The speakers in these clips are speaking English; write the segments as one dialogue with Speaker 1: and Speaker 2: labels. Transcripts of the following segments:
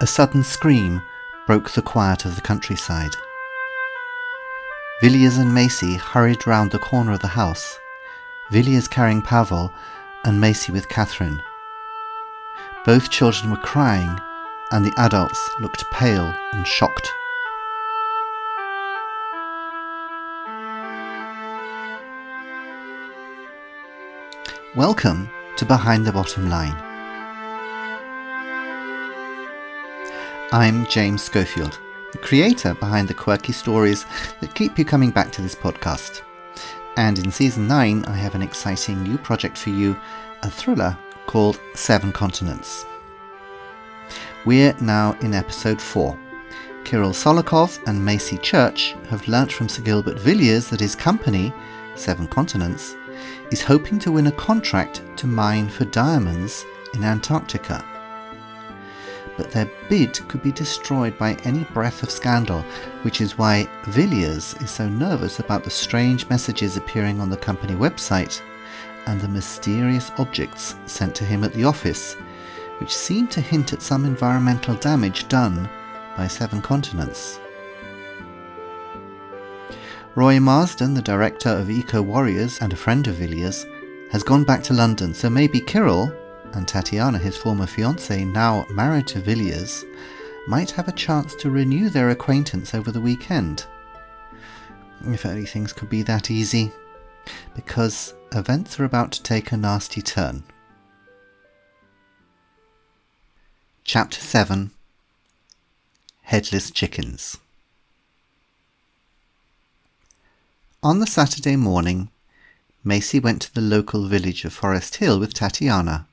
Speaker 1: A sudden scream broke the quiet of the countryside. Villiers and Macey hurried round the corner of the house, Villiers carrying Pavel and Macey with Catherine. Both children were crying, and the adults looked pale and shocked. Welcome to Behind the Bottom Line. I'm James Schofield, the creator behind the quirky stories that keep you coming back to this podcast. And in Season 9, I have an exciting new project for you, a thriller called 7 Continents. We're now in Episode 4. Kirill Solikov and Macey Church have learnt from Sir Gilbert Villiers that his company, 7 Continents, is hoping to win a contract to mine for diamonds in Antarctica. But their bid could be destroyed by any breath of scandal, which is why Villiers is so nervous about the strange messages appearing on the company website and the mysterious objects sent to him at the office, which seem to hint at some environmental damage done by 7 Continents. Roy Marsden, the director of Eco Warriors and a friend of Villiers, has gone back to London, so maybe Kirill and Tatiana, his former fiancée, now married to Villiers, might have a chance to renew their acquaintance over the weekend. If only things could be that easy, because events are about to take a nasty turn. Chapter 7. Headless Chickens. On the Saturday morning, Macey went to the local village of Forest Hill with Tatiana,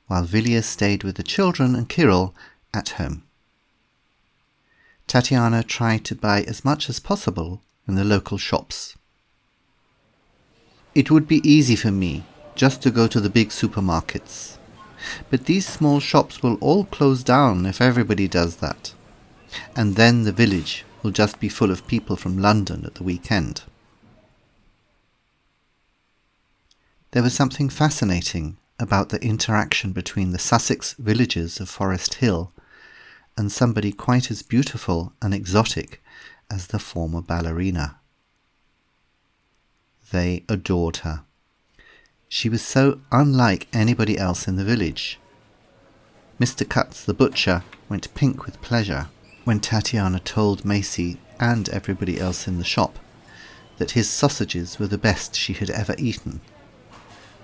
Speaker 1: while Villiers stayed with the children and Kirill at home. Tatiana tried to buy as much as possible in the local shops. It would be easy for me just to go to the big supermarkets, but these small shops will all close down if everybody does that, and then the village will just be full of people from London at the weekend. There was something fascinating about the interaction between the Sussex villagers of Forest Hill and somebody quite as beautiful and exotic as the former ballerina. They adored her. She was so unlike anybody else in the village. Mr. Cutts the butcher went pink with pleasure when Tatiana told Macey and everybody else in the shop that his sausages were the best she had ever eaten,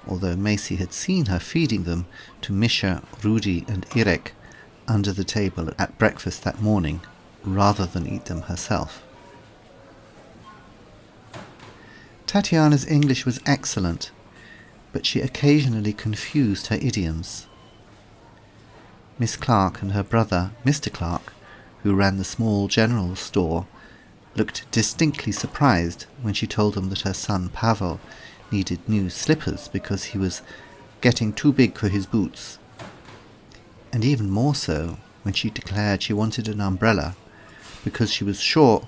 Speaker 1: although Macey had seen her feeding them to Misha, Rudy and Irek under the table at breakfast that morning, rather than eat them herself. Tatiana's English was excellent, but she occasionally confused her idioms. Miss Clark and her brother, Mr. Clark, who ran the small general store, looked distinctly surprised when she told them that her son Pavel needed new slippers because he was getting too big for his boots, and even more so when she declared she wanted an umbrella because she was sure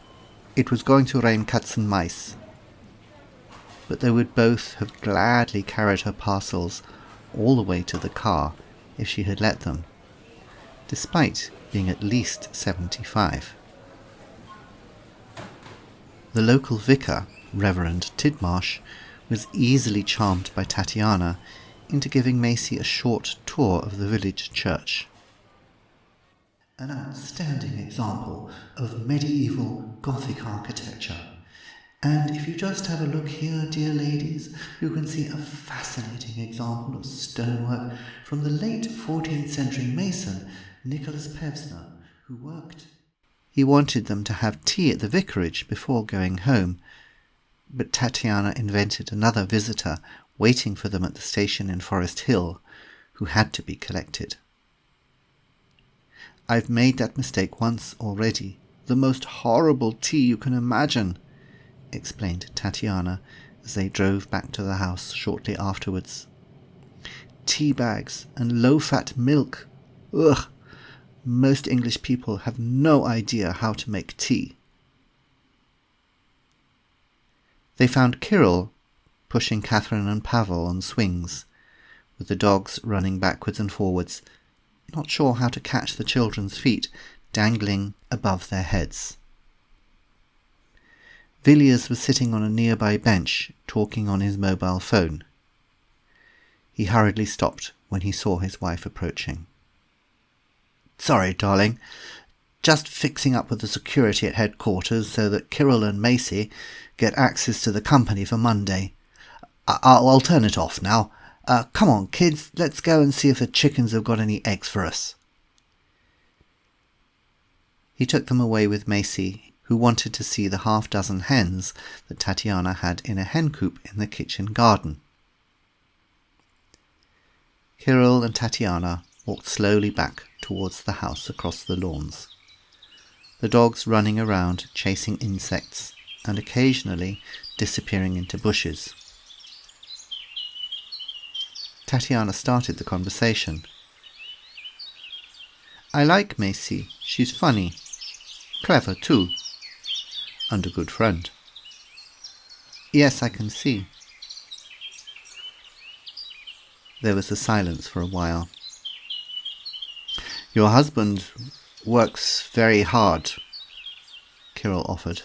Speaker 1: it was going to rain cats and mice. But they would both have gladly carried her parcels all the way to the car if she had let them, despite being at least 75. The local vicar, Reverend Tidmarsh, was easily charmed by Tatiana into giving Macey a short tour of the village church. An outstanding example of medieval Gothic architecture. And if you just have a look here, dear ladies, you can see a fascinating example of stonework from the late 14th century mason Nicholas Pevsner, who worked. He wanted them to have tea at the vicarage before going home, but Tatiana invented another visitor waiting for them at the station in Forest Hill, who had to be collected. "I've made that mistake once already. The most horrible tea you can imagine," explained Tatiana as they drove back to the house shortly afterwards. "Tea bags and low-fat milk. Ugh! Most English people have no idea how to make tea." They found Kirill pushing Catherine and Pavel on swings, with the dogs running backwards and forwards, not sure how to catch the children's feet dangling above their heads. Villiers was sitting on a nearby bench, talking on his mobile phone. He hurriedly stopped when he saw his wife approaching. "Sorry, darling. Just fixing up with the security at headquarters so that Kirill and Macey get access to the company for Monday. I'll turn it off now. Come on, kids, let's go and see if the chickens have got any eggs for us." He took them away with Macey, who wanted to see the half-dozen hens that Tatiana had in a hen coop in the kitchen garden. Kirill and Tatiana walked slowly back towards the house across the lawns, the dogs running around chasing insects and occasionally disappearing into bushes. Tatiana started the conversation. "I like Macey. She's funny. Clever too. And a good friend." "Yes, I can see." There was a silence for a while. "Your husband works very hard," Kirill offered.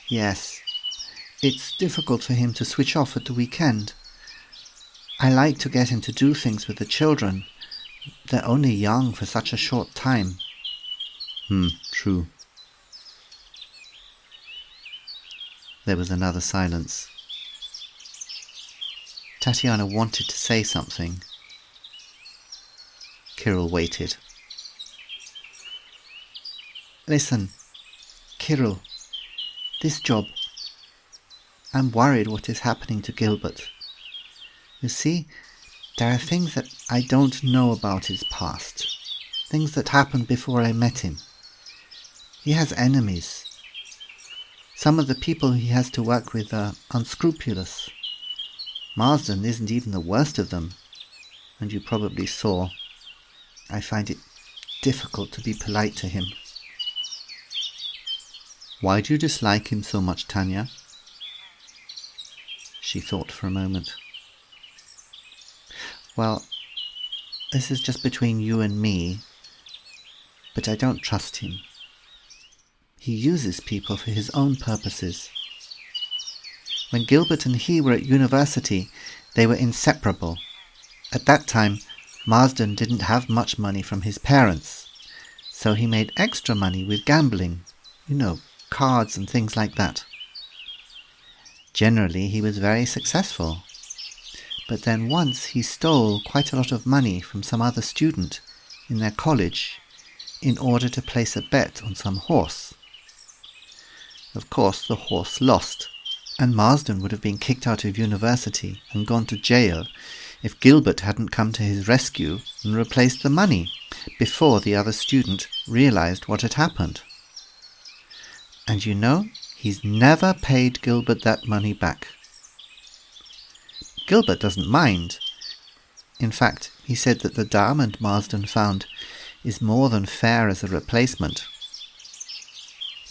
Speaker 1: "Yes, it's difficult for him to switch off at the weekend. I like to get him to do things with the children. They're only young for such a short time." True." There was another silence. Tatiana wanted to say something. Kirill waited. "Listen, Kirill, this job, I'm worried what is happening to Gilbert. You see, there are things that I don't know about his past, things that happened before I met him. He has enemies. Some of the people he has to work with are unscrupulous. Marsden isn't even the worst of them, and you probably saw. I find it difficult to be polite to him." "Why do you dislike him so much, Tanya?" She thought for a moment. "Well, this is just between you and me, but I don't trust him. He uses people for his own purposes. When Gilbert and he were at university, they were inseparable. At that time, Marsden didn't have much money from his parents, so he made extra money with gambling, cards and things like that. Generally, he was very successful. But then once he stole quite a lot of money from some other student in their college in order to place a bet on some horse. Of course, the horse lost, and Marsden would have been kicked out of university and gone to jail if Gilbert hadn't come to his rescue and replaced the money before the other student realized what had happened. And he's never paid Gilbert that money back. Gilbert doesn't mind. In fact, he said that the diamond Marsden found is more than fair as a replacement.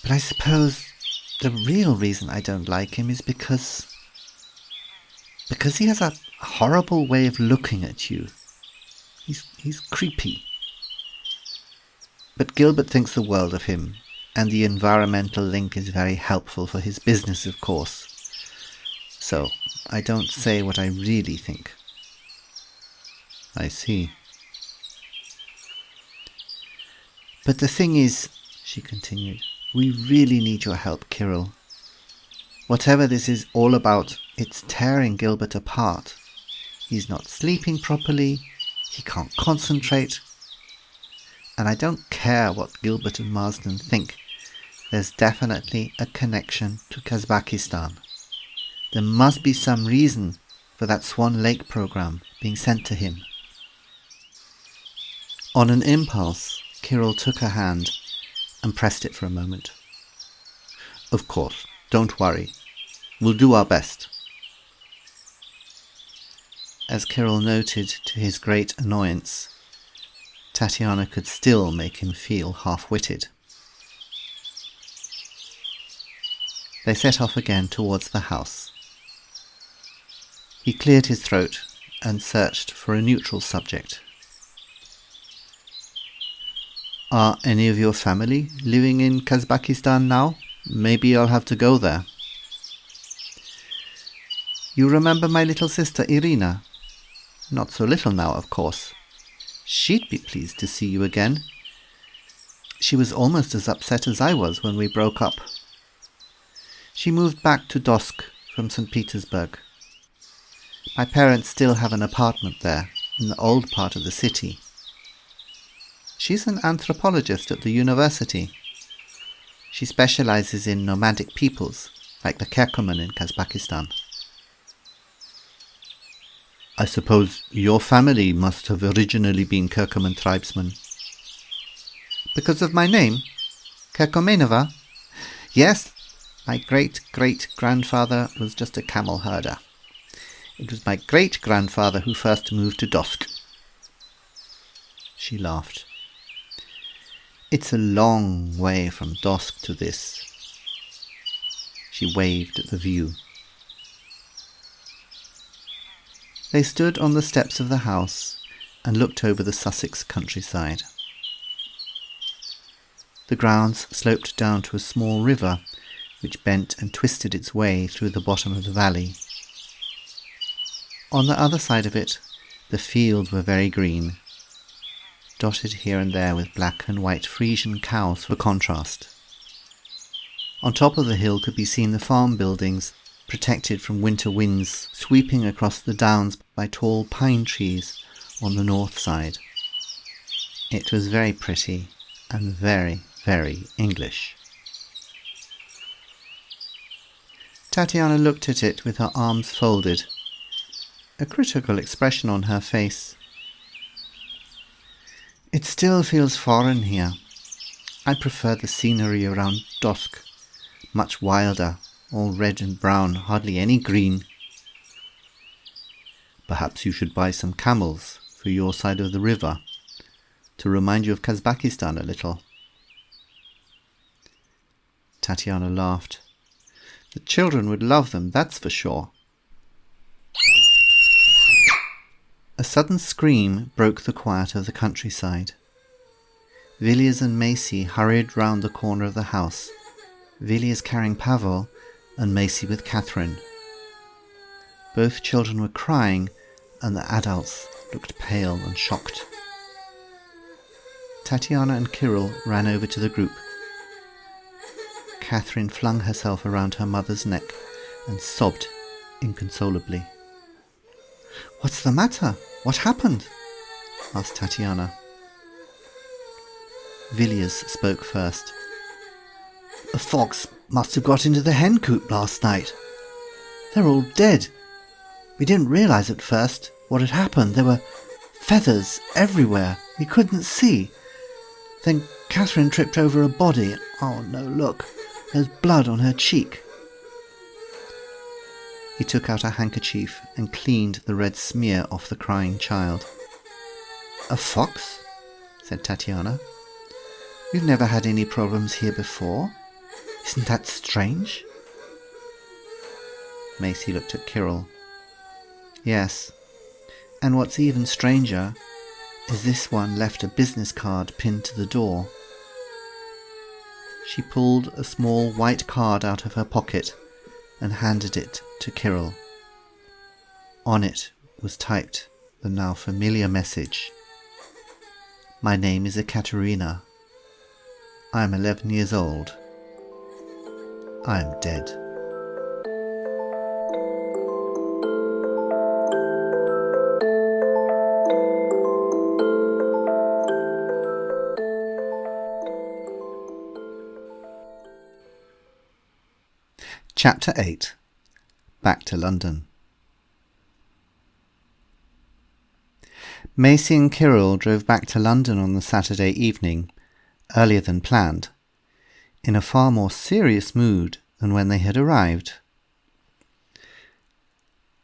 Speaker 1: But I suppose the real reason I don't like him is because he has a horrible way of looking at you. He's creepy. But Gilbert thinks the world of him, and the environmental link is very helpful for his business, of course. So I don't say what I really think." "I see." "But the thing is," she continued, "we really need your help, Kirill. Whatever this is all about, it's tearing Gilbert apart. He's not sleeping properly, he can't concentrate. And I don't care what Gilbert and Marsden think. There's definitely a connection to Kazakhstan. There must be some reason for that Swan Lake program being sent to him." On an impulse, Kirill took her hand and pressed it for a moment. "Of course, don't worry. We'll do our best." As Kirill noted to his great annoyance, Tatiana could still make him feel half-witted. They set off again towards the house. He cleared his throat and searched for a neutral subject. Are any of your family living in Kazakhstan now? Maybe I'll have to go there. You remember my little sister Irina? Not so little now, of course. She'd be pleased to see you again. She was almost as upset as I was when we broke up. She moved back to Dosk from St. Petersburg. My parents still have an apartment there, in the old part of the city. She's an anthropologist at the university. She specializes in nomadic peoples, like the Kerkuman in Kazakhstan. I suppose your family must have originally been Kerkuman tribesmen. Because of my name? Kerkumenova? Yes, my great-great-grandfather was just a camel herder. It was my great-grandfather who first moved to Dosk. She laughed. It's a long way from Dosk to this. She waved at the view. They stood on the steps of the house and looked over the Sussex countryside. The grounds sloped down to a small river which bent and twisted its way through the bottom of the valley. On the other side of it, the fields were very green, dotted here and there with black and white Frisian cows for contrast. On top of the hill could be seen the farm buildings, protected from winter winds, sweeping across the downs by tall pine trees on the north side. It was very pretty and very, very English. Tatiana looked at it with her arms folded, a critical expression on her face. It still feels foreign here. I prefer the scenery around Dosk, much wilder, all red and brown, hardly any green. Perhaps you should buy some camels for your side of the river, to remind you of Kazakhstan a little. Tatiana laughed. The children would love them, that's for sure. A sudden scream broke the quiet of the countryside. Villiers and Macey hurried round the corner of the house, Villiers carrying Pavel and Macey with Catherine. Both children were crying, and the adults looked pale and shocked. Tatiana and Kirill ran over to the group. Catherine flung herself around her mother's neck and sobbed inconsolably. "What's the matter? What happened?" asked Tatiana. Villiers spoke first. "A fox must have got into the hen coop last night. They're all dead. We didn't realize at first what had happened. There were feathers everywhere. We couldn't see. Then Catherine tripped over a body. Oh no, look, there's blood on her cheek." He took out a handkerchief and cleaned the red smear off the crying child. "A fox?" said Tatiana. "We've never had any problems here before. Isn't that strange?" Macey looked at Kirill. "Yes, and what's even stranger is this one left a business card pinned to the door." She pulled a small white card out of her pocket and handed it to Kirill. On it was typed the now familiar message. "My name is Ekaterina. I am 11 years old. I am dead." Chapter 8. Back to London. Macey and Kirill drove back to London on the Saturday evening, earlier than planned, in a far more serious mood than when they had arrived.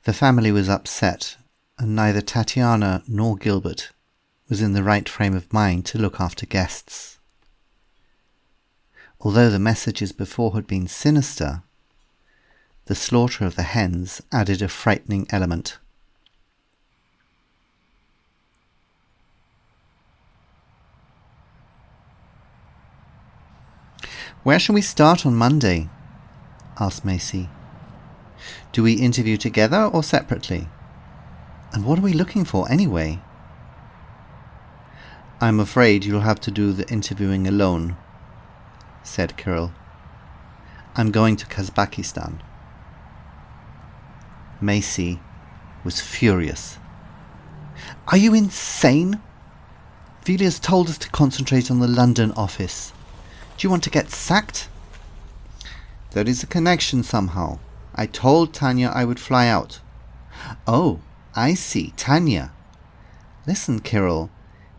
Speaker 1: The family was upset, and neither Tatiana nor Gilbert was in the right frame of mind to look after guests. Although the messages before had been sinister, the slaughter of the hens added a frightening element. Where shall we start on Monday? Asked Macey. Do we interview together or separately? And what are we looking for anyway? I'm afraid you'll have to do the interviewing alone, said Kirill. I'm going to Kazakhstan. Macey was furious. Are you insane? Velia's told us to concentrate on the London office. Do you want to get sacked? There is a connection somehow. I told Tanya I would fly out. Oh, I see, Tanya. Listen, Kirill,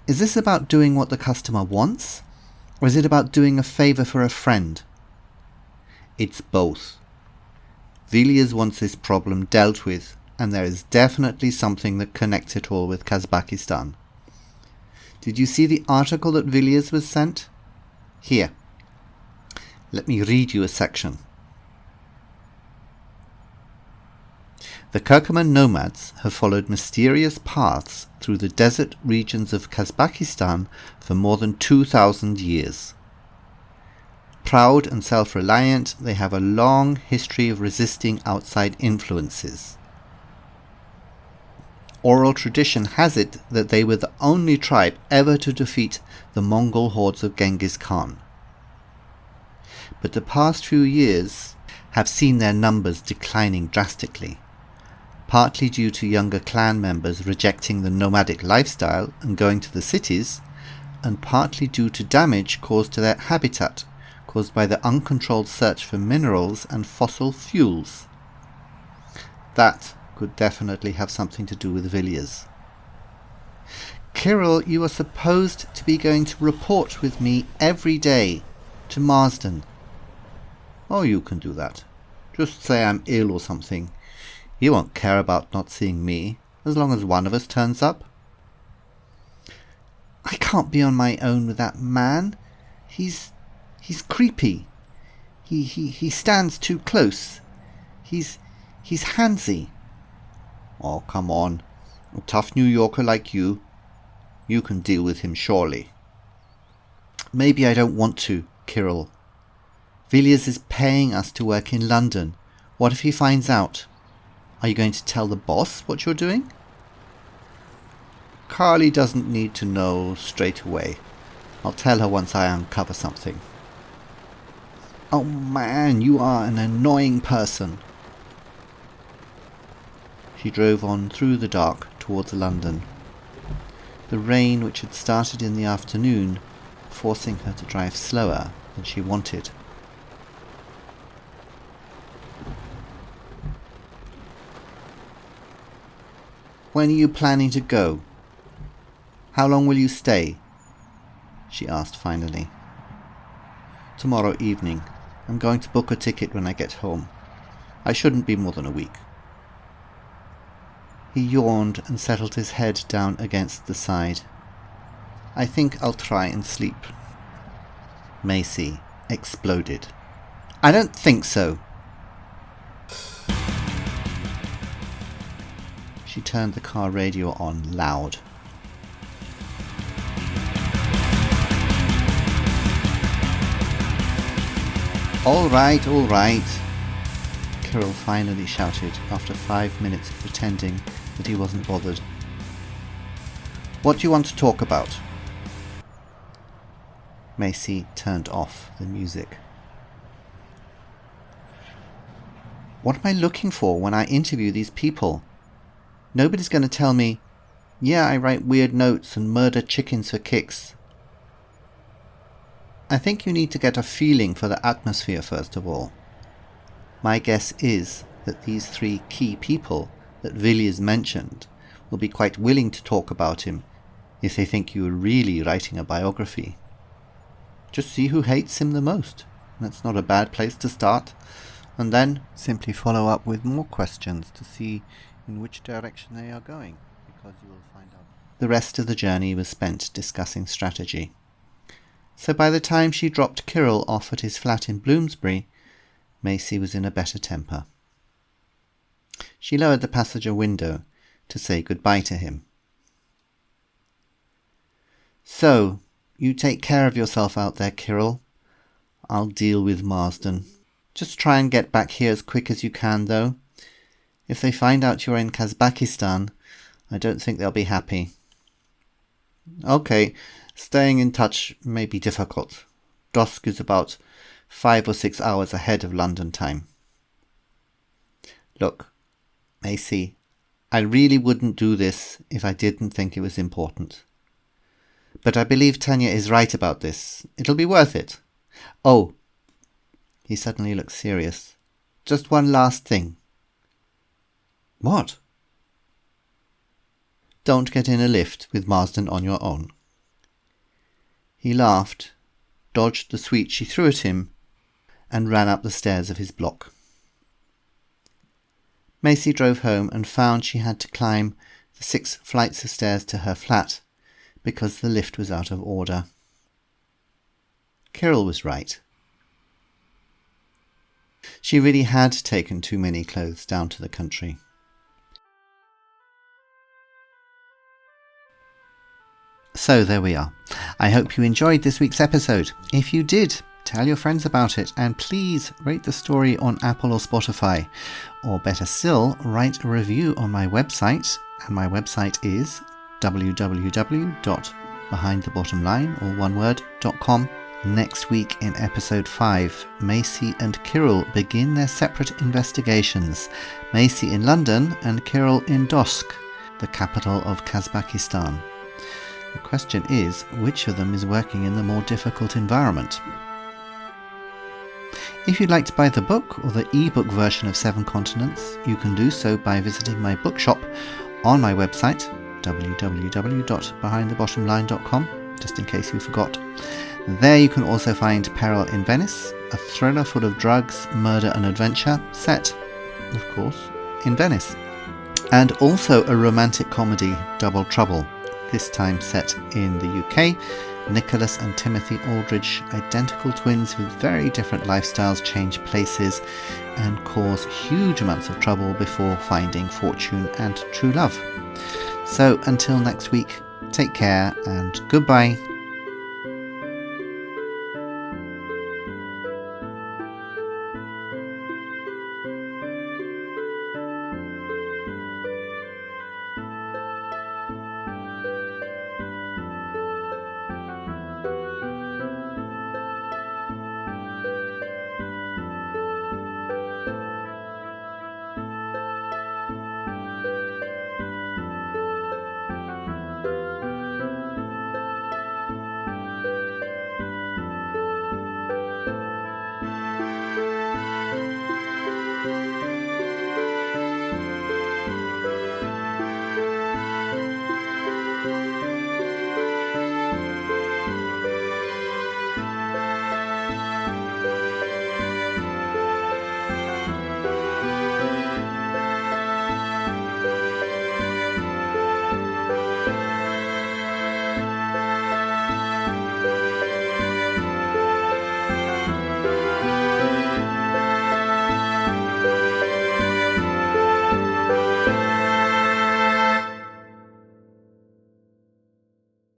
Speaker 1: is this about doing what the customer wants? Or is it about doing a favour for a friend? It's both. Velia's wants this problem dealt with, and there is definitely something that connects it all with Kazakhstan. Did you see the article that Velia's was sent? Here. Let me read you a section. The Kirkoman nomads have followed mysterious paths through the desert regions of Kazakhstan for more than 2,000 years. Proud and self-reliant, they have a long history of resisting outside influences. Oral tradition has it that they were the only tribe ever to defeat the Mongol hordes of Genghis Khan. But the past few years have seen their numbers declining drastically, partly due to younger clan members rejecting the nomadic lifestyle and going to the cities, and partly due to damage caused to their habitat, caused by the uncontrolled search for minerals and fossil fuels. That could definitely have something to do with Villiers. Kirill, you are supposed to be going to report with me every day to Marsden. Oh, you can do that. Just say I'm ill or something. He won't care about not seeing me, as long as one of us turns up. I can't be on my own with that man. He's creepy. He stands too close. He's handsy. Oh, come on. A tough New Yorker like you. You can deal with him, surely. Maybe I don't want to, Kirill. Villiers is paying us to work in London. What if he finds out? Are you going to tell the boss what you're doing? Carly doesn't need to know straight away. I'll tell her once I uncover something. Oh man, you are an annoying person. She drove on through the dark towards London. The rain, which had started in the afternoon, forcing her to drive slower than she wanted. When are you planning to go? How long will you stay? She asked finally. Tomorrow evening. I'm going to book a ticket when I get home. I shouldn't be more than a week. He yawned and settled his head down against the side. I think I'll try and sleep. Macey exploded. I don't think so. She turned the car radio on loud. All right, Kirill finally shouted after 5 minutes of pretending that he wasn't bothered. What do you want to talk about? Macey turned off the music. What am I looking for when I interview these people? Nobody's going to tell me, yeah, I write weird notes and murder chickens for kicks. I think you need to get a feeling for the atmosphere first of all. My guess is that these 3 key people that Villiers mentioned will be quite willing to talk about him if they think you are really writing a biography. Just see who hates him the most. That's not a bad place to start. And then simply follow up with more questions to see in which direction they are going, because you will find out. The rest of the journey was spent discussing strategy. So by the time she dropped Kirill off at his flat in Bloomsbury, Macey was in a better temper. She lowered the passenger window to say goodbye to him. So, you take care of yourself out there, Kirill. I'll deal with Marsden. Just try and get back here as quick as you can, though. If they find out you're in Kazakhstan, I don't think they'll be happy. Okay, staying in touch may be difficult. Dosk is about 5 or 6 hours ahead of London time. Look, Macey, I really wouldn't do this if I didn't think it was important. But I believe Tanya is right about this. It'll be worth it. Oh, he suddenly looked serious. Just one last thing. What? Don't get in a lift with Marsden on your own. He laughed, dodged the sweet she threw at him, and ran up the stairs of his block. Macey drove home and found she had to climb the 6 flights of stairs to her flat because the lift was out of order. Kirill was right. She really had taken too many clothes down to the country. So there we are. I hope you enjoyed this week's episode. If you did, tell your friends about it, and please rate the story on Apple or Spotify. Or better still, write a review on my website, and my website is www.behindthebottomline.com. Next week in episode 5, Macey and Kirill begin their separate investigations. Macey in London and Kirill in Dosk, the capital of Kazakhstan. The question is, which of them is working in the more difficult environment? If you'd like to buy the book or the ebook version of 7 Continents, you can do so by visiting my bookshop on my website, www.behindthebottomline.com, just in case you forgot. There you can also find Peril in Venice, a thriller full of drugs, murder and adventure, set, of course, in Venice. And also a romantic comedy, Double Trouble, this time set in the UK. Nicholas and Timothy Aldridge, identical twins with very different lifestyles, change places and cause huge amounts of trouble before finding fortune and true love. So until next week, take care and goodbye.